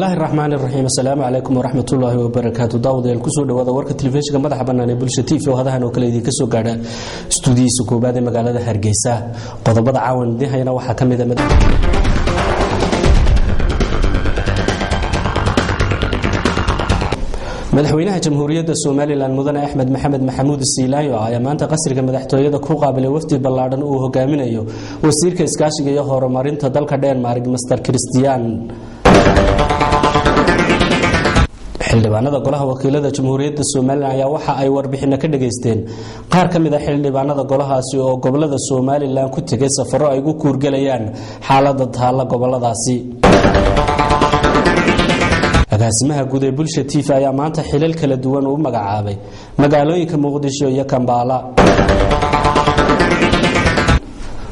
بسم الله الرحمن الرحيم. السلام عليكم ورحمة الله وبركاته. داود الكسور دوada warka telefishinka madaxa banaan ee bulshada TV oo hadahan oo kale idin ka soo gaadha studio koobaad ee magaalada Hargeysa. Qodobada caawan dihayna waxa kamid ah madaxweynaha jamhuuriyadda Soomaaliland mudane Axmed Maxamed Maxamuud Siilaanyo ayaa maanta qasriga madaxtooyada ku qaabilay wafdi ballaaran oo hogaaminayo wasiirka iskaashiga iyo horumarinta dalka Denmark Mr. Christian xildhibaanada golaha wakiilada jamhuuriyadda Soomaaliland ayaa waxa ay warbixin ka dhageysteen qaar kamid ah xildhibaanada golahaasi oo gobolada Soomaaliland ku tagay safaro ay ugu kuurgalayaan xaaladda taala goboladaasi. agaasimaha guud ee bulshada TV ayaa maanta xilal kala duwan u magacaabay magaalooyinka Muqdisho iyo Kampala.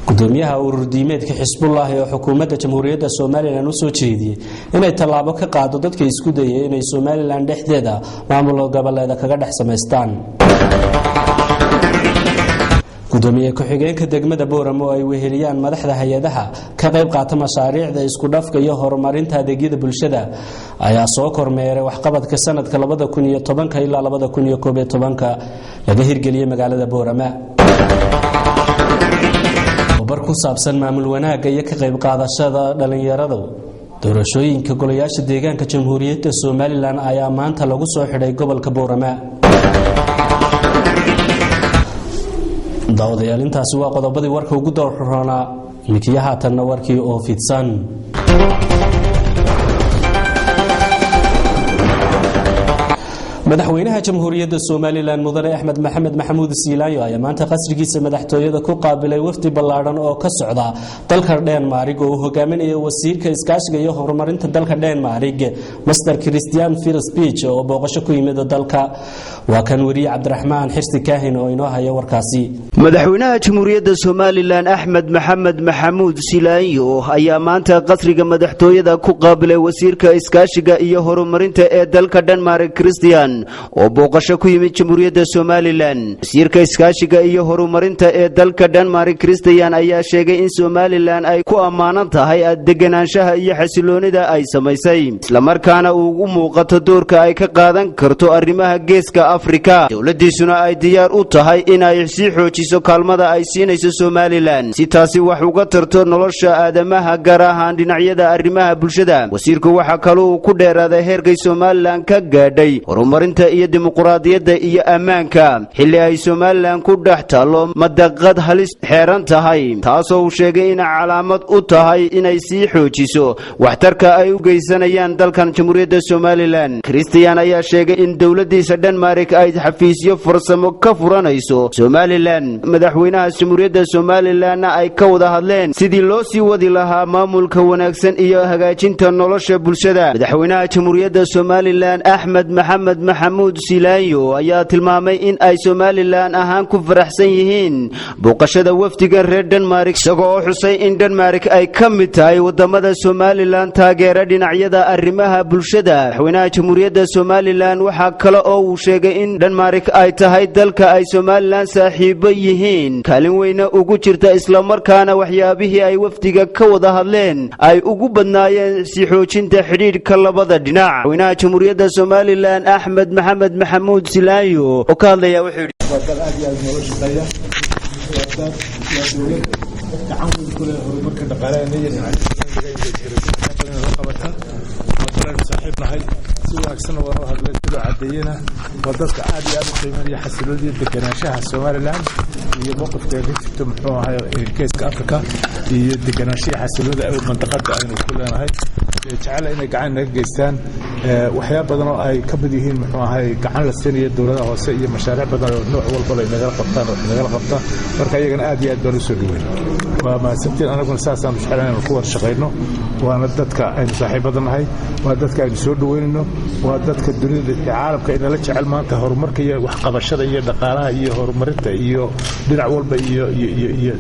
gudoomiyaha urur-diimeedka Xisbullah ee xukuumadda jamhuuriyadda Soomaaliland u soo jeediyay inay tallaabo ka qaado dadka isku dayay inay Soomaaliland dhexdeeda maamul goboleed kaga dhex sameystaan. gudoomiyaha ku-xigeenka degmada Booramo ay weheliyaan madaxda hay'adaha ka qayb qaata mashaariicda isku dhafka iyo horumarinta adeegyada bulshada ayaa soo kormeeray waxqabadka sanadka 2010 ilaa 2011 laga hirgeliyay magaalada Booramo. bar ku saabsan maamul wanaaga iyo ka qayb qaadashada dhalinyarada doorashooyinka golayaasha deegaanka jamhuuriyadda Soomaaliland ayaa maanta lagu soo xidhay gobolka Booramo. daawadayaal intaasi waa qodobadii warka ugu doorroonaa mikiyaha tan warkii oo fidsan. madaxweynaha jamhuuriyadda Soomaaliland mudane Axmed Maxamed Maxamuud Siilaanyo ayaa maanta qasrigiisa madaxtooyada ku qaabilay wafdi ballaaran oo ka socda dalka Denmark oo hogaaminaya wasiirka iskaashiga iyo horumarinta dalka Denmark Mr. Christian Firsbich oo booqasho ku yimid dalka. waa kan wariye Cabdiraxmaan Xirsi Kaahin oo inoo haya warkaasi. madaxweynaha jamhuuriyadda Soomaaliland Axmed Maxamed Maxamuud Siilaanyo ayaa maanta qasriga madaxtooyada ku qaabilay wasiirka iskaashiga iyo horumarinta ee dalka Denmark Christian oo booqasho ku yimid jamhuuriyadda Soomaaliland. wasiirka iskaashiga iyo horumarinta ee dalka Denmark Christian ayaa sheegay in Soomaaliland ay ku amaanan tahay deganaanshaha iyo xasiloonida ay samaysay isla markaana uu u muuqato doorka ay ka qaadan karto arrimaha geeska Afrika. dawladdiisuna ay diyaar u tahay in ay sii xoojiso kaalmada ay siinayso Soomaaliland si taasi wax uga tarto nolosha aadamaha gaar ahaan dhinacyada arrimaha bulshada. wasiirku waxa kale uu ku dheeraaday heerkay Soomaaliland ka gaadhay horumarinta iyo dimuqraadiyadda iyo ammaanka xilli ay Soomaaliland ku dhex taalo madaqad halis xeeran tahay taasoo uu sheegay in calaamad u tahay inay sii xoojiso waxtarka ay u geysanayaan dalkan jamhuuriyadda Soomaaliland. Christian ayaa sheegay in dawladdiisa Denmark ay xafiisyo farsamo ka furanayso Soomaaliland. madaxweynaha jamhuuriyadda Soomaaliland ay ka wada hadleen sidii loo sii wadi lahaa maamulka wanaagsan iyo hagaajinta nolosha bulshada. madaxweynaha jamhuuriyadda Soomaaliland Axmed Maxamed Maxamuud Siilaanyo ayaa tilmaamay in ay Soomaaliland ahaan ku faraxsan yihiin booqashada wafdiga reer Denmark isagoo xusay in Denmark ay ka mid tahay wadamada Soomaaliland taageera dhinacyada arrimaha bulshada. madaxweynaha jamhuuriyadda Soomaaliland waxa kale oo uu sheegay in Denmark ay tahay dalka ay Soomaaliland saaxiibo yihiin kaalin weyn ugu jirta isla markaana waxyaabihii ay wafdiga ka wada hadleen ay ugu badnaayeen si xoojinta xiriirka labada dhinac. madaxweynaha jamhuuriyadda Soomaaliland Axmed Maxamed Maxamuud Siilaanyo oo ka hadlaya wuxuu yiri wadal aad iyo aad nolosha shaqeeya wadal iyo dawlad tacaawun kule horumarka dhaqaalaha iyo qabata wadal saaxiibnahay si wanaagsan oo hadlay kula cadeeyna wadalka aad iyo aad u qiimeeya xasiloonida deganaanshaha Soomaaliland iyo mowqifka rigta muxuu ahaa geeska Afrika iyo deganaanshaha xasiloonida ee mandaqada aynu ku leenahay jacayl inay gacan naga geystaan waxyaabo badan oo ay ka mid yihiin muxuu ahaa gacan la siinayo dawladda hoose iyo mashaariic badan oo nooc walba ay naga qabtaan marka iyagana aad iyo aad baan u soo dhaweyn. waa maasantiin anaguna saasaan u jecelahay ku wada shaqeyno waana dadka aynu saaxiibada nahay waa dadka aynu soo dhaweynayno waa dadka dunida caalamka inala jecel maanta horumarka iyo wax qabashada iyo dhaqaalaha iyo horumarinta iyo dhinac walba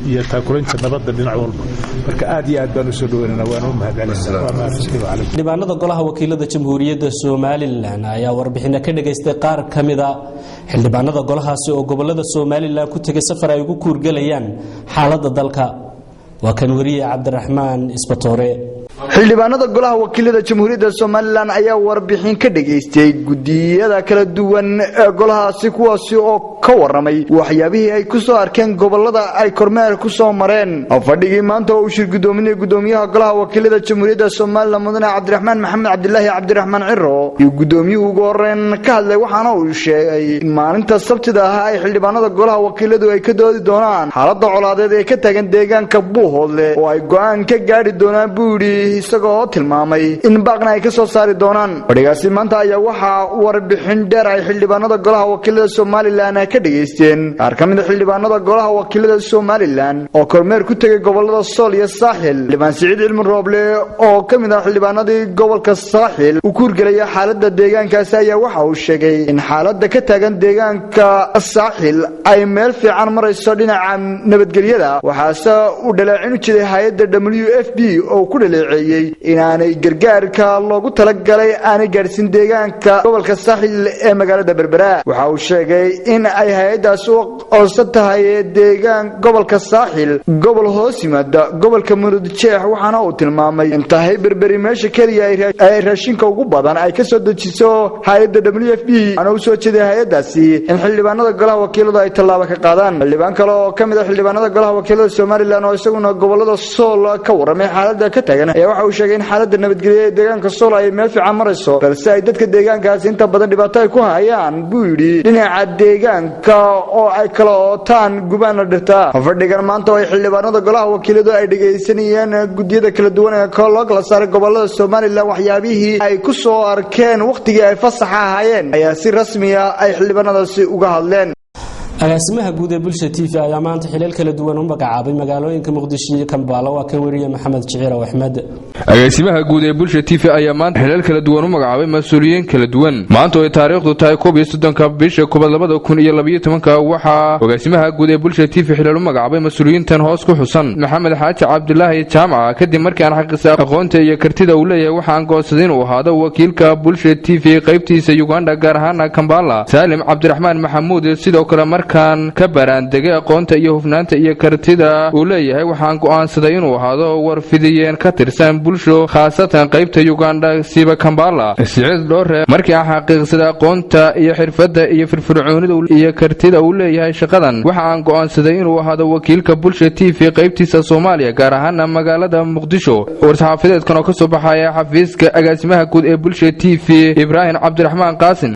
iyo taakulinta nabadda dhinac walba. marka aad iyo aad baan u soo dhaweynaa waan u mahadcelinayaa. xildhibaanada golaha wakiilada jamhuuriyadda Soomaaliland ayaa warbixin ka dhageystay qaar kamid ah xildhibaanada golahaasi oo gobolada Soomaaliland ku tagay safar ay ugu kuurgalayaan xaaladda dalka. waa kan wariye Cabdiraxmaan Isbatoore. xildhibaanada golaha wakiilada jamhuuriyadda Soomaaliland ayaa warbixin ka dhageystay gudiyada kala duwan ee golahaasi kuwaasi oo ka waramay waxyaabihii ay ku soo arkeen gobolada ay kormeer ku soo mareen fadhigii maanta oo shir gudoomiyaha golaha wakiilada jamhuuriyadda Soomaaliland mudane Cabdiraxmaan Maxamed Cabdilaahi Cabdiraxmaan Ciro iyo gudoomiyuhu ugu horeen ka hadlay waxaana uu sheegay in maalinta Sabtida ah ay xildhibaanada golaha wakiiladu ay ka doodi doonaan xaaladda colaadeed ee ka tagan deegaanka Buuhoodle oo ay go'aan ka gaari doonaan buuri isagoo tilmaamay in baaqna ay ka soo saari doonaan fadhigaasi maanta ayaa waxa warbixin dheer ay xildhibaanada golaha wakiilada Soomaaliland ka dhageysteen qaar ka mid ah xildhibaanada golaha wakiilada Soomaaliland oo kormeer ku tagay gobolada Sool iyo Saaxil Liban Saciid Cilmi Rooble oo ka mid ah xildhibaanadii gobolka Saaxil uu ku urgelaya xaaladda deegaankaasi ayaa waxa uu sheegay in xaaladda ka taagan deegaanka Saaxil ay meel fiican marayso dhinaca nabadgelyada waxaase uu dhaleecin u jiray hay'adda WFP oo ku dhaleeceeyay inaanay gargaarka loogu talagalay aanay gaarsiin deegaanka gobolka Saaxil ee magaalada Berbera waxa uu sheegay in ay hay'adaas oo tahay deegaan gobolka Saaxil gobol hoos yimaada gobolka Murudijeex waxaana uu tilmaamay in tahay Berberi meesha kaliya ay raashinka ugu badan ay ka soo dejiso hay'adda WFP ana u soo jeeday hay'adaasi in xildhibaanada golaha wakiilada ay tallaabo ka qaadaan xildhibaan kale oo ka mid ah xildhibaanada golaha wakiilada Soomaaliland oo isaguna gobolada Sool ka waramay xaaladda ka tagan ayaa waxa uu sheegay in xaaladda nabadgelyo ee deegaanka Sool ay meel fiican marayso balse ay dadka deegaankaas inta badan dhibaato ay ku hayaan buu yiri dhinaca deegaanka oo ay kala ootaan gubaana dhirta fadhigan maanta oo xildhibaanada golaha wakiiladu ay dhageysanayeen gudiyada kala duwan ee loo kala saaray gobolada Soomaaliland waxyaabihii ay ku soo arkeen waqtigii ay fasaxa ahaayeen ayaa si rasmi ah ay xildhibaanadaasi uga hadleen agaasimaha guud ee bulshada TV ayaa maanta xilal kala duwan u magacaabay magaalooyinka Muqdisho iyo Kampala waa kan wariye Maxamed Jiciir oo Axmed agaasimaha guud ee bulshada TV ayaa maanta xilal kala duwan u magacaabay mas'uuliyiin kala duwan maanta oo taariikhdu tahay 31 bisha 2012 waxa agaasimaha guud ee bulshada TV xilal u magacaabay mas'uuliyiintan hoos ku xusan Maxamed Xaaji Cabdilaahi Jaamaca kadib markii aan xaqiiqsa aqoonta iyo kartida uu leeyahay waxa aan go'aansaday inuu ahaado wakiilka bulshada TV qaybtiisa Uganda gaar ahaan Kampala Salim Cabdiraxmaan Maxamuud sidoo kale kan ka baraandegay aqoonta iyo hufnaanta iyo kartida uu leeyahay waxaan go'aansaday inuu ahaado warfidiyeen ka tirsan bulsho khaasatan qaybta Uganda siba Kampala Siciid Dhoore markii aan xaqiiqsaday aqoonta iyo xirfadda iyo firfircoonida iyo kartida uu leeyahay shaqadan waxaan go'aansaday inuu ahaado wakiilka bulshada TV qaybtiisa Soomaaliya gaar ahaan magaalada Muqdisho war-saxaafadeedkan oo ka soo baxaya xafiiska agaasimaha guud ee bulshada TV Ibrahim Cabdiraxmaan Qaasim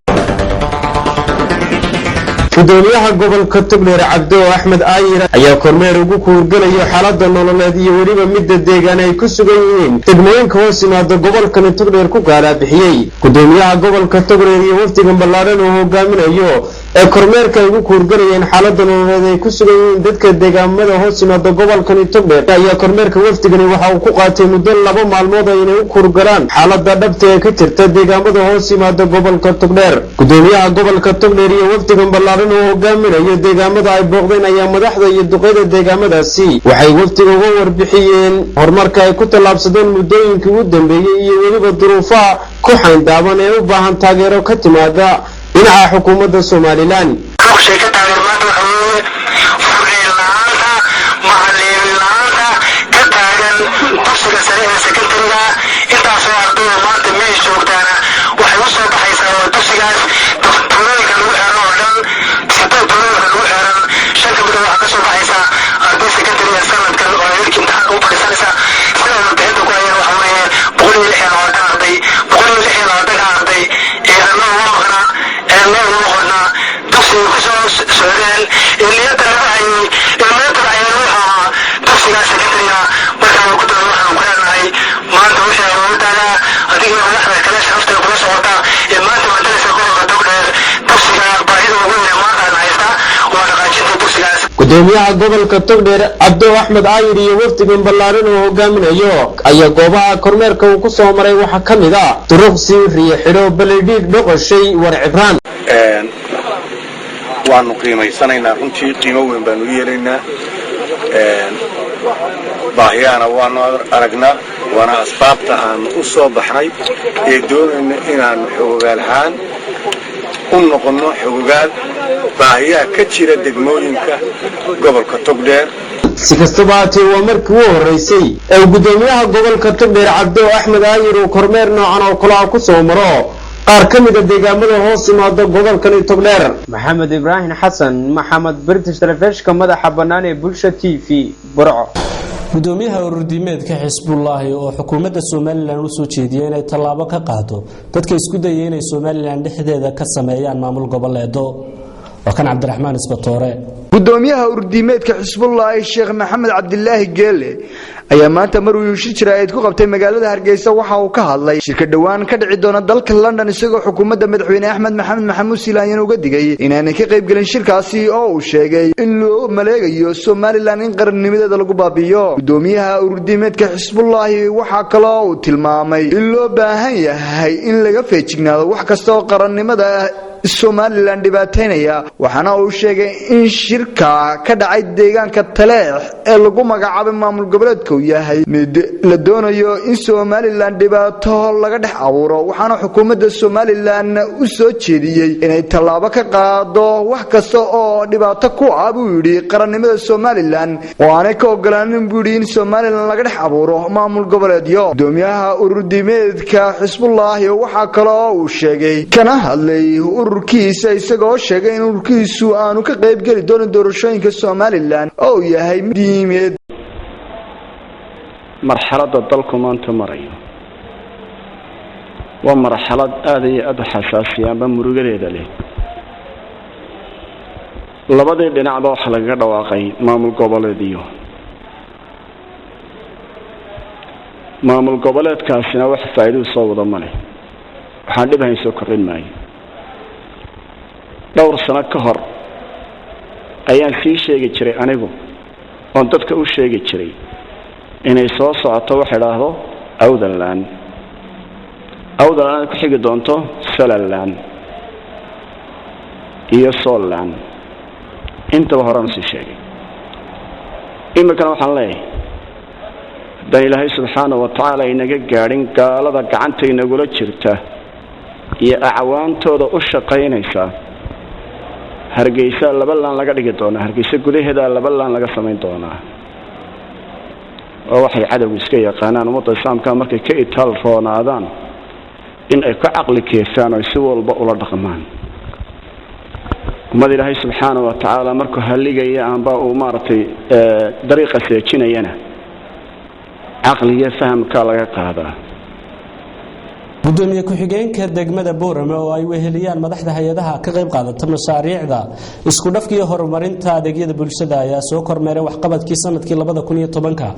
gudoomiyaha gobolka Togdheer Cabdo Axmed Aayir ayaa kormeer ugu kuurgalaya xaaladda nololeed iyo waliba midda deegaan ay ku sugan yihiin degmooyinka hoos yimaada gobolka Togdheer ku gaala bixiyay gudoomiyaha gobolka Togdheer iyo wafdigan ballaaran oo hogaaminayo ee kormeerka ugu kuurgalayeen xaaladda nololeed ay ku sugan yihiin dadka deegaamada hoos yimaada gobolka Togdheer ayaa kormeerka wafdigani waxa uu ku qaatay muddo 2 maalmood inay u kuurgalaan xaaladda dhabta ee ka jirta deegaamada hoos yimaada gobolka Togdheer gudoomiyaha gobolka Togdheer iyo wafdigan ballaaran oo hogaaminayo deegaamada ay booqdeen ayaa madaxda iyo duqeyda deegaamadaasi waxay wafdiga uga warbixiyeen horumarka ay ku tallaabsadeen muddooyinkii ugu dambeeyay iyo weliba duruufaha ku xayndaaban ee u baahan taageero ka timaada dhinaca xukuumadda Soomaaliland gudoomiyaha gobolka Togdheer Cabdo Axmed Aayir iyo wafdigan ballaaran oo hogaaminayo ayaa goobaha kormeerka uu ku soo maray waxa kamid ah duruqsi riyo xiro baladhiig dhoqoshay war cibraan waanu qiimaysanaynaa runtii qiimo weyn baanu yeelaynaa baahiyana waanu aragnaa waana asbaabta aan u soo baxnay ee doonayna inaan xoogaalhaan u noqono xogaal baahiyaha ka jira degmooyinka gobolka Togdheer si kastaba haatee waa markii u horeysay ee gudoomiyaha gobolka togdheer cabdo axmed aayir uu kormeer noocan oo kale ku soo maro qaar ka mid ah deegaamada hoos yimaada gobolkan togdheer. maxamed ibraahim xasan maxamed British Television madaxa bannaan ee Bulsha TV Burco. gudoomiyaha ururdiimeedka xisbullaahi oo xukuumadda Soomaaliland u soo jeediyay inay tallaabo ka qaado dadka isku dayay inay Soomaaliland dhexdeeda ka sameeyaan maamul goboleedo. وكان عبد الرحمن اسبطوري gudoomiyaha urdiimeedka xisbullaahi Sheekh Maxamed Cabdilaahi Geele ayaa maanta maruu yuushir jiraayad ku qabtay magaalada Hargeysa waxa uu ka hadlay shirka dhawaan ka dhici doona dalka London isagoo xukuumadda madaxweyne Axmed Maxamed Maxamuud Silaanyan uga digay inaanay ka qayb galin shirkaasi oo uu sheegay in loo maleegayo Soomaaliland in qarannimadeeda lagu baabiyo. gudoomiyaha urdiimeedka xisbullaahi waxa kale oo uu tilmaamay in loo baahan yahay in laga feejignaado wax kasta oo qarannimada Soomaaliland dhibaateynaya waxaana uu sheegay in shirka ka dhacay deegaanka Taleex ee lagu magacaabay maamul goboleedka uu yahay mid la doonayo in Soomaaliland dhibaato laga dhex abuuro waxaana xukuumadda Soomaaliland u soo jeediyay inay tallaabo ka qaado wax kasta oo dhibaato ku ah buu yiri qarannimada Soomaaliland oo aanay ka ogolaanin buu yiri in Soomaaliland laga dhex abuuro maamul goboleedyo. gudoomiyaha ururdiimeedka xisbullaahi waxa kale oo uu sheegay kana hadlay ururkiisa isagoo sheegay in ururkiisu aanu ka qayb gali doonin doorashooyinka Soomaaliland oo yahay diimeed. marxaladda dalku maanta marayo waa marxalad aad iyo aad u xasaasi ah murugadeeda leh. labadii dhinacba waxa laga dhawaaqay maamul goboleedyo. maamul goboleedkaasina wax faa'iido soo wada ma leh. waxaan dhibahay soo kordhin maayo. dhowr sano ka hor ayaan sii sheegi jiray anigu oo dadka u sheegi jiray inay soo socoto wax idhaahdo Awdalland ku xigi doonto Salaland iyo Soland intaba horaan sii sheegay. imikana waxaan leeyahay haddaan Ilaahay subxaanahu wa tacaala inaga gaadhin gaalada gacanta inagula jirta iyo acwaantooda u shaqaynaysa Hargeysa laba laan laga dhigi doonaa. Hargeysa gudaheeda laba laan laga sameyn doonaa oo waxay cadawga iska yaqaanaan ummadda Islaamka markay ka itaal roonaadaan in ay ka caqli keefaan oo si walba ula dhaqmaan. ummadda Ilaahay subxaanahu wa tacaala markuu haligaya aanba uu maartay dariiqa seejinayana caqliga fahamka laga qaadaa. gudoomiye ku-xigeenka degmada Boorama oo ay weheliyaan madaxda hay'adaha ka qayb qaadata mashaariicda isku dhafka iyo horumarinta adeegyada bulshada ayaa soo kormeeray waxqabadkii sanadkii 2010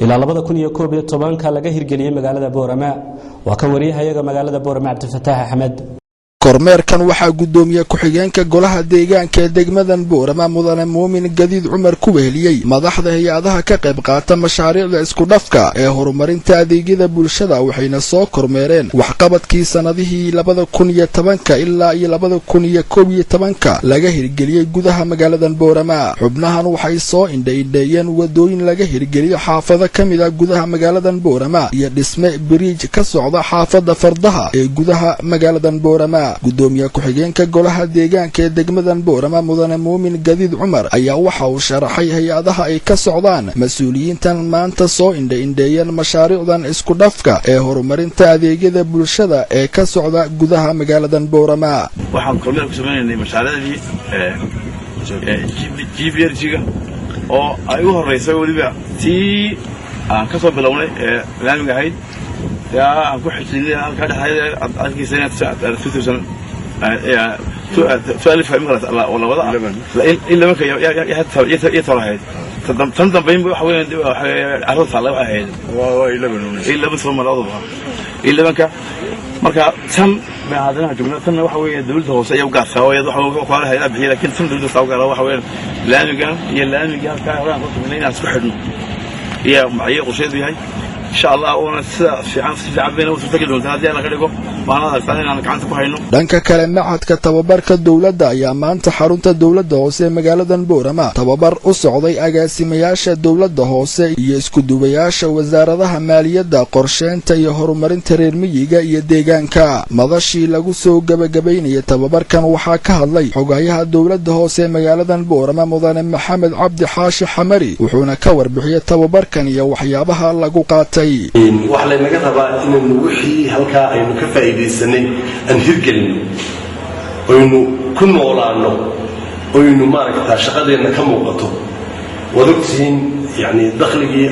ilaa 2011 laga hirgeliyay magaalada Boorama. waa kan wariyaha magaalada Boorama Cabdifataax Axmed. kormeerkan waxaa gudoomiye ku-xigeenka golaha deegaanka ee degmadan Boorama mudane Muumin Gadiid Cumar ku weheliyay madaxda hay'adaha ka qayb qaata mashaariicda isku dhafka ee horumarinta adeegyada bulshada waxayna soo kormeereen waxqabadkii sanadihii 2010 ilaa 2011 laga hirgeliyay gudaha magaaladan Boorama. xubnahan waxay soo indheeyeen wadooyin laga hirgeliyo xaafado kamid ah gudaha magaaladan Boorama iyo dhisme bridge ka socda xaafada Fardaha ee gudaha magaaladan Boorama. gudoomiye ku-xigeenka golaha deegaanka ee degmadan Boorama mudane Muumin Gadiid Cumar ayaa waxa uu sharaxay hay'adaha ay ka socdaan mas'uuliyiintan maanta soo indheeyeen mashaariicdan isku dhafka ee horumarinta adeegyada bulshada ee ka socda gudaha magaaladan Boorama. waxaan kormeer ku sameeynay mashaariicdii GVRG-ga oo ay u horeysay waliba tii aan ka soo bilownay laamiga ahayd aan ku xijinay halka dhaxayda adkiisana 2000 فألف مرة ولا وضع إلا ما كان يتراهد تنظم بين حوالي عرض على واحد إلا بس هم الأضواء إلا ما كان مركا تم بعدنا جملة تم وحوي دولته وسيا وقاسة ويضحوا وقالها يلعب هي لكن تم دولته وقالها وحوي لا نجا يلا نجا كان راه من هنا سكحنا هي معي قصيد بهاي insha Allah oo fiican bayna u suurtagal doontaa haddii la ka dhigo baanada faa'iidana gacanta ku hayno. dhanka kale macadka tababarka dawladda ayaa maanta xarunta dawladda hoose ee magaalada Boorama tababar u socday agaasimayaasha dawladda hoose iyo isku duwayaasha wasaaradaha maaliyadda qorsheynta iyo horumarinta reer miyiga iyo deegaanka madashii lagu soo gabagabeynayay tababarkan waxaa ka hadlay xogayaha dawladda hoose ee magaalada Boorama mudane Maxamed Cabdi Xaashi Xamari wuxuuna ka warbixiyay tababarkan iyo waxyaabaha lagu qaatay wax la naga rabaa inuu wixii halka aynu ka faa'iideysanay aan hirgelin aynu ku noolaano aynu maaragtaa shaqadeena ka muuqato wadogtiin yani dakhligii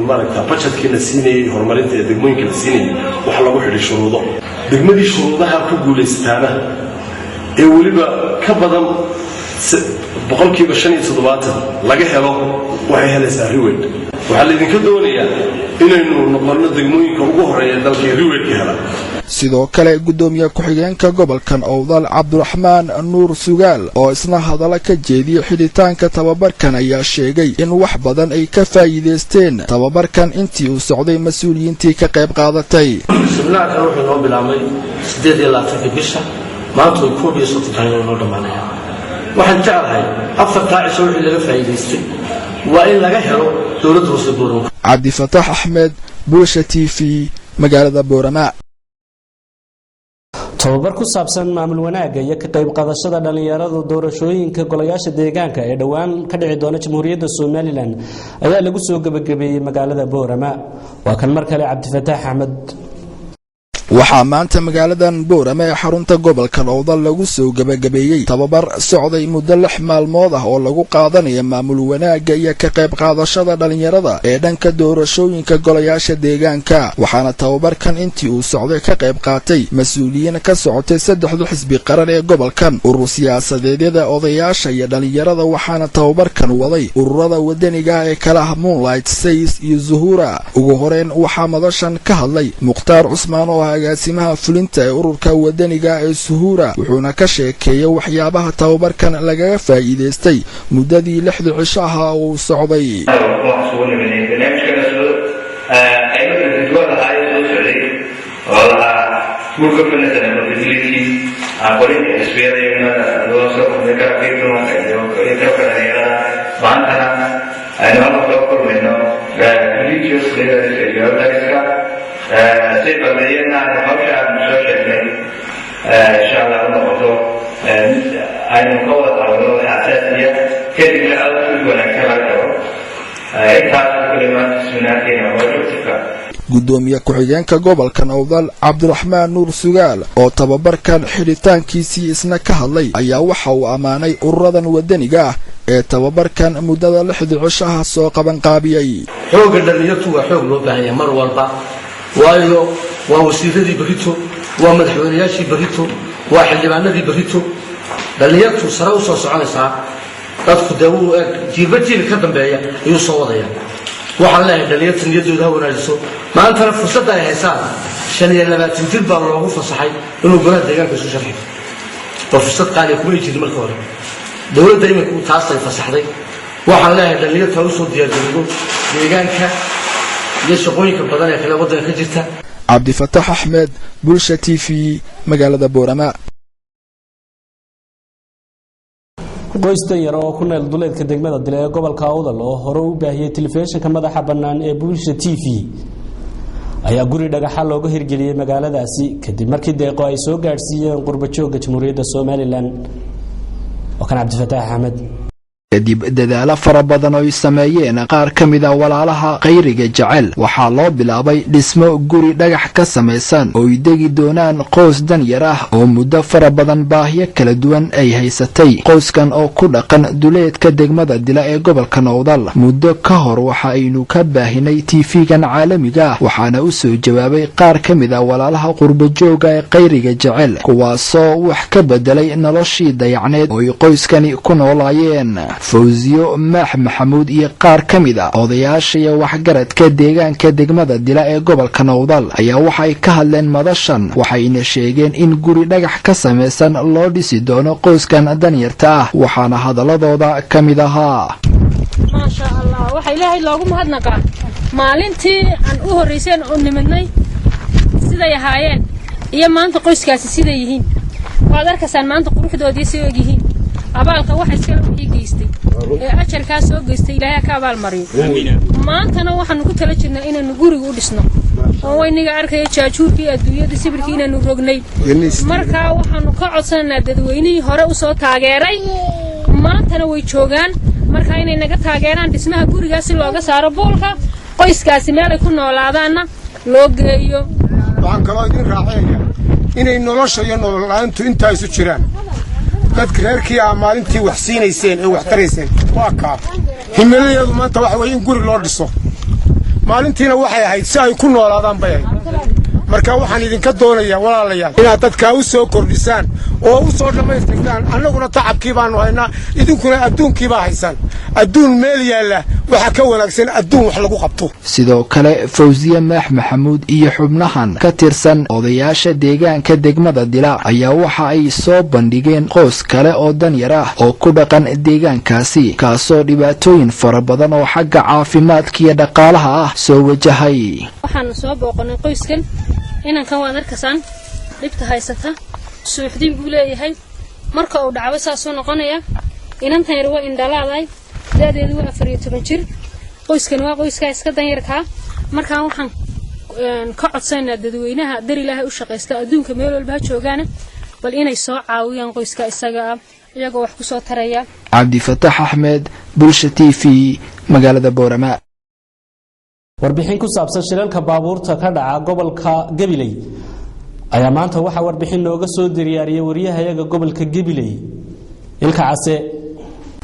maaragtaa budgetkii la siinayay horumarinta ee degmooyinka la siinayay wax lagu xidhay shuruudo degmadii shuruudaha ku guulaystaana ee weliba ka badan boqolkiiba 57 laga helo waxay helaysaa riweyd waxaa laydinka doonayaa inaynu noqono degmooyinka ugu horeeya dalka riweydka hela sidoo kale gudoomiye ku-xigeenka gobolkan Awdal Cabdiraxmaan Nuur Sugaal oo isna hadallo ka jeediyay xidhitaanka tababarkan ayaa sheegay in wax badan ay ka faa'iideysteen tababarkan intii uu socday mas'uuliyiintii ka qayb qaadatay seminaarkan wuxuu noo bilaabmay 28 bisha maanta uu 31 noo dhamaanaya waxaan jeclahay afartaa cisho wixii laga faa'iideystay waa in laga helo dawladda hoose Boorama. Cabdi Fataax Axmed, Bulsha TV, magaalada Boorama. tababar ku saabsan maamul wanaagga iyo ka qayb qaadashada dhalinyarada doorashooyinka golayaasha deegaanka ee dhawaan ka dhici doona Jamhuuriyadda Soomaaliland ayaa lagu soo gabagabeeyay magaalada Boorama. waa kan mar kale Cabdi Fataax Axmed. waxaa maanta magaaladan Boorama ee xarunta gobolka Awdal lagu soo gabagabeeyay tababar socday muddo 6 maalmood ah oo lagu qaadanayo maamul wanaagga iyo ka qayb qaadashada dhalinyarada ee dhanka doorashooyinka golayaasha deegaanka waxaana tababarkan intii uu socday ka qayb qaatay mas'uuliyiin ka socotay 3 xisbi qaran ee gobolkan urur siyaasadeedyada odayaasha iyo dhalinyarada waxaana tababarkan waday ururada wadaniga ee kala ah Moonlight Says iyo Zuhura ugu horeen waxaa madashan ka hadlay Mukhtaar Cusmaan oo agaasimaha fulinta ee ururka wadaniga ee Zuhura wuxuuna ka sheekeeyay waxyaabaha tababarkan laga faa'iideystay muddadii 6 cisho ah oo uu socday si badayna hawsha aan insha Allah noqoto aynu ka wada hadalno asaasiya kadib aad u wanaagsan laga intaas kalimaad sunnahayna wajibka gudoomiye ku-xigeenka gobolkan Awdal Cabdiraxmaan Nuur Sugaal oo tababarkan xidhitaankiisii isna ka hadlay ayaa waxa uu amaanay ururadan wadaniga ah ee tababarkan muddada 6 cisho ah soo qaban qaabiyay xoogga dhalinyartu waa xoog loo baahan yahay mar walba waayo waa wasiiradii barito waa madaxweynayaashii barito waa xildhibaanadii barito dhalinyartu sare u soo soconaysaa dadku dawo jiilba ka dambeeya ayuu soo wadaya waxaan leeyahay dhalinyarta niyadooda wanaajiso maantana fursad ay haysaan 25 jir baa loogu fasaxay inuu golaha deegaanka isu sharxo waa fursad qaali kuma jirin marka hore dawladda iminku taas ay fasaxday waxaan leeyahay dhalinyarta u soo diyaargarowdo deegaanka iyo shaqooyinka badan ee kala waddanka ka jirta. Cabdi Fataax Axmed, Bulsha TV, magaalada Boorama. qoystan yar oo ku nool duleedka degmada Dile ee gobolka Awdal oo hore u baahiyay telefishinka madaxa bannaan ee Bulsha TV ayaa guri dhagaxa looga hirgeliyay magaaladaasi kadib markii deeqo ay soo gaarsiiyeen qurba jooga Jamhuuriyadda Soomaaliland. oo kan Cabdi Fataax Axmed kadib dadaalo fara badan oo ay sameeyeen qaar ka mid ah walaalaha qayriga jecel waxaa loo bilaabay dhismo guri dhagax ka samaysan oo ay degi doonaan qoys dan yar ah oo muddo fara badan baahiyo kala duwan ay haysatay qoyskan oo ku dhaqan duleedka degmada Dila ee gobolka Awdal muddo ka hor waxa aynu ka baahinay TV-gan caalamiga ah waxaana u soo jawaabay qaar ka mid ah walaalaha qurba jooga ee qayriga jecel kuwaasoo wax ka bedelay noloshii dayacneed oo ay qoyskani ku noolaayeen Fawziyo Maxamuud iyo qaar ka mid ah odayaasha iyo waxgaradka deegaanka degmada Dila ee gobolka Awdal ayaa waxay ka hadleen madashan waxayna sheegeen in guri dhagax ka samaysan loo dhisi doono qoyskan danyarta ah waxaana hadaladooda ka mid ahaa ma sha Allah waxa Ilaahay loogu mahadnaqaa maalintii aan u horeyseen oo nimadnay siday ahaayeen iyo maanta qoyskaasi siday yihiin waad arkaysaan maanta quruxdoodii soo yihiin abaalka waxa iska wixii geystay ee ajarka soo geystay ilaahay ka abaal mariyo maantana waxaan ku tala jirnaa inaan guriga u dhisno oo wayniga arkay jaajuurkii adduunyada sibirkii inaan rognay marka waxaan ka codsanaa dadweynihii hore u soo taageeray maantana way joogaan marka inay naga taageeraan dhismaha gurigaas si looga saaro boolka qoyskaasi meel ay ku noolaadaana loo geeyo waxaan kaloo idin raacinaya inay nolosha iyo nolol la'aantu intaa isu jiraan dadka reerkii maalintii wax siinayseen ee wax tarayseen waa kaa himiladeedu maanta waxa weeye in guri loo dhiso maalintiina waxay ahayd si ay ku noolaadaan bay ahayd marka waxaan idinka doonayaa walaalayaal inaad dadka u soo kordhisaan oo u soo dhamaystirtaan annaguna tacabkii baanu haynaa idinkuna adduunkii baa haysan adduun meel yaalla waxa ka wanaagsan adduun wax lagu qabto sidoo kale Fawziya Maax Maxamuud iyo xubnahan ka tirsan odayaasha deegaanka degmada Dila ayaa waxa ay soo bandhigeen qoys kale oo danyar ah oo ku dhaqan deegaankaasi kaasoo dhibaatooyin fara badan oo xagga caafimaadka iyo dhaqaalaha ah soo wajahay waxaan soo booqanay qoyskan inaan ka wada arkasan dhibta haysata suuxdin buu leeyahay marka uu dhacay saasoo noqonaya inantan yar waa indhalaaday daadeedu waa 14 jir qoyskan waa qoyska iska danyarka marka waxaan ka codsanaa dadweynaha dar Ilaahay u shaqeysta adduunka meel walba joogaan bal inay soo caawiyaan qoyska isaga iyagoo wax ku soo taraya Cabdi Fataax Ahmed Bulsha TV magaalada Boorama warbixin ku saabsan shilalka baabuurta ka dhaca gobolka Gabiley ayaa maanta waxa warbixin nooga soo diyaariyay wariyahayaga gobolka Gabiley ilka case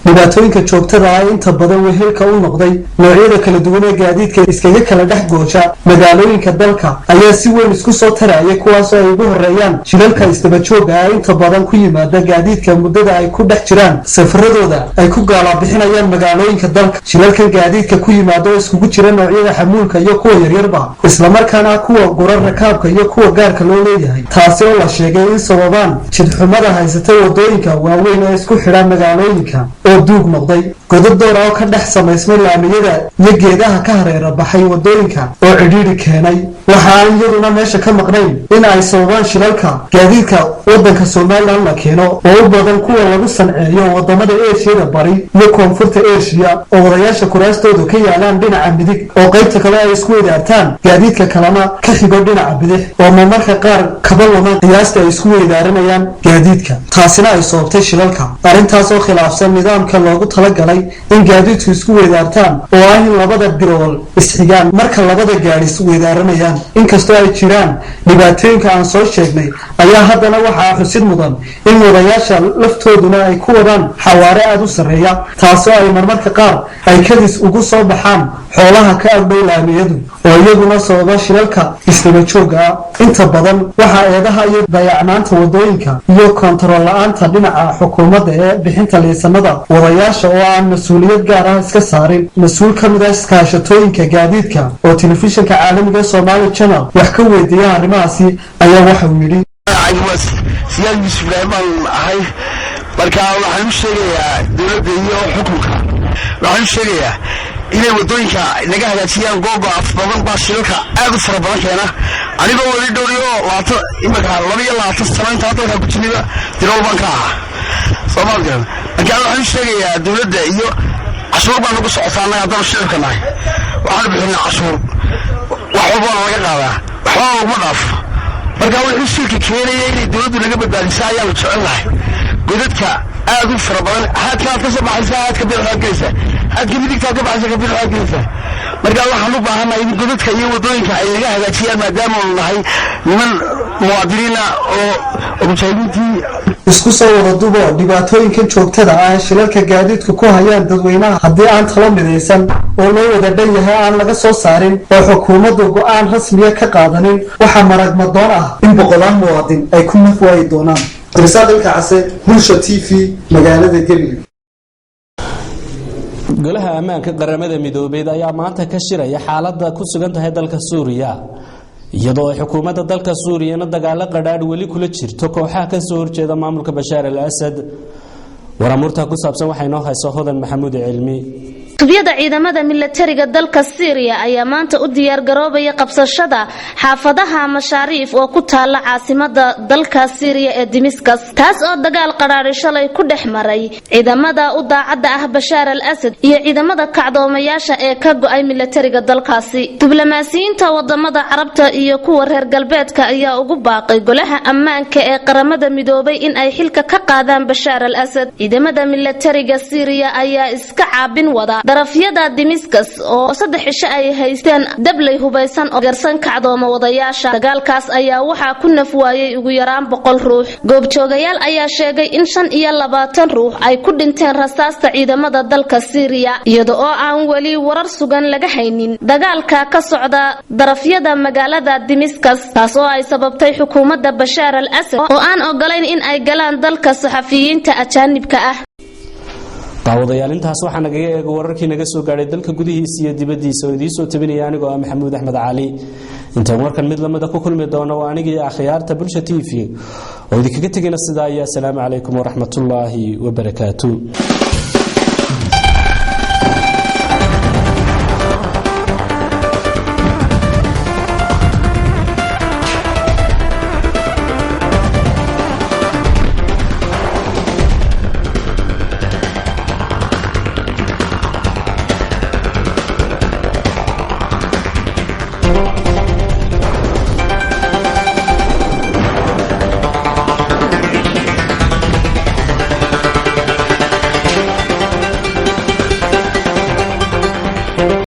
dhibaatooyinka joogtada ah inta badan wehelka u noqday noocyada kala duwan ee gaadiidka iskaga kala dhex gooja magaalooyinka dalka ayaa si weyn isku soo taraya kuwaas oo ay ugu horeeyaan shilalka isdaba jooga ah inta badan ku yimaada gaadiidka muddada ay ku dhex jiraan safaradooda ay ku gaala bixinayaan magaalooyinka dalka shilalkan gaadiidka ku yimaada oo iskugu jira noocyada xamuulka iyo kuwa yaryarba isla markaana kuwa gurar rakaabka iyo kuwa gaarka loo leeyahay taasi oo la sheegay in sababaan jidxumada haysata wadooyinka waaweyn ee isku xidha magaalooyinka oo duug noqday godad door oo ka dhex samaysmay laamiyada iyo geedaha ka hareera baxay wadooyinka oo cidhiidhi keenay waxa aan iyaduna meesha ka maqnayn in ay sababaan shilalka gaadiidka wadanka Soomaaliland la keeno oo u badan kuwa lagu sanceeyo wadamada Aasiya bari iyo koonfurta Aasiya oo wadayaasha kuraastoodu ka yaalaan dhinaca midig oo qaybta kale ay isku wadaartaan gaadiidka kalena ka xigo dhinaca bidix oo marmarka qaar kabalama qiyaasta ay isku wadaaranayaan gaadiidka taasina ay sababtay shilalka arintaas oo khilaafsan nidaamka loogu talagalay in gaadiidku isku wadaartaan oo ay labada birool isxigaan marka labada gaari isku wadaaranayaan inkastoo ay jiraan dhibaatooyinka aan soo sheegnay ayaa haddana waxaa xusid mudan in wadayaasha laftooduna ay ku wadaan xawaare aad u sareeya taasoo ay marmarka qaar ay kadis ugu soo baxaan xoolaha ka agdhow laamiyadu oo iyaguna sababa shilalka isdaba jooga inta badan waxa eedaha iyo dayacnaanta wadooyinka iyo kontarool la'aanta dhinaca xukuumadda ee bixinta liisanada wadayaasha oo aan mas'uuliyad gaar ah iska saarin mas'uul ka mid ah iskaashatooyinka gaadiidka oo telefishinka caalamiga Somali Channel wax ka weydiiyay arrimahaasi ayaa waxa uu yiri siyaad Ibrahim ahay marka waxaan u sheegayaa dawladda iyo xukunka waxaan u sheegayaa inay wadooyinka naga hagaajiyaan googo afbadan baa shilalka aad u fara badan keena anigoo wali dhowriyo laata imaka 22 sano inta dalka ku jimida dirool banka ah Soomaaliya marka waxaan u sheegayaa dawladda iyo cashuur baan ugu socotaanay haddana shirka nahay waxaan bixinaa cashuur wax walba laga qaadaa waxba uma dhaaf marka wixii shirka keenaya inay dawladdu naga badbaadisaa ayaa la jecel lahay godadka aad u fara badan haadka ka soo baxaysa haadka bilxaagaysa haadka midigta ka baxaysa ka bilxaagaysa marka waxaan u baahanahay in godadka iyo wadooyinka ay naga hagaajiyaan maadaama uu nahay niman muwaadiniina oo mujaahidiintii isku soo wada dubo dhibaatooyinkan joogtada ah shilalka gaadiidku ku hayaan dadweynaha haddii aan talo midaysan oo loo wada dhan yahay aan laga soo saarin oo xukuumaddu go'aan rasmiya ka qaadanin waxa maragmadoon ah in boqolaal muwaadin ay ku naf waayi doonaan risaal ilka case Bulsha TV magaalada Gabiley golaha ammaanka qaramada midoobay ayaa maanta ka shiraya xaaladda ku sugan tahay dalka Suuriya iyadoo xukuumadda dalka Suuriya dagaal qadhaadh wali kula jirto kooxaha ka soo horjeeda maamulka Bashaar al-Assad waramurta ku saabsan waxay noo hayso Hodan Maxamuud Cilmi tubiyada ciidamada militariga dalka Syria ayaa maanta u diyaar garoobaya qabsashada xaafadaha Masharif oo ku taala caasimada dalka Syria ee Damascus taas oo dagaal qaraari shalay ku dhexmaray ciidamada u daacada ah Bashar al-Assad iyo ciidamada kacdoomayaasha ee ka go'ay militariga dalkaasi diblomaasiyiinta wadamada Carabta iyo kuwa reer galbeedka ayaa ugu baaqay golaha ammaanka ee qaramada midoobay in ay xilka ka qaadaan Bashar al-Assad ciidamada militariga Syria ayaa iska caabin wada darafyada Damascus oo 3 cisho ay haysteen dablay hubaysan oo garsan kacdooma wadayaasha dagaalkaas ayaa waxa ku nafwaayay ugu yaraan 100 ruux goobjoogayaal ayaa sheegay in 25 ruux ay ku dhinteen rasaasta ciidamada dalka Syria iyadoo aan wali warar sugan laga haynin dagaalka ka socda darafyada magaalada Damascus taas oo ay sababtay xukuumadda Bashar al-Assad oo aan ogolayn in ay galaan dalka saxafiyiinta ajaanibka ah daawadayaal intaas waxaa nagaga eego wararkii naga soo gaadhay dalka gudihiisa iyo dibadiisa oo idiin soo tabinaya anigoo ah Maxamuud Axmed Cali intaan warkan mid lamida ku kulmi doono waa anigii akhyaarta Bulsha TV oo idinkaga tagayna sidaa iyo assalaamu calaykum waraxmatullaahi wabarakaatuh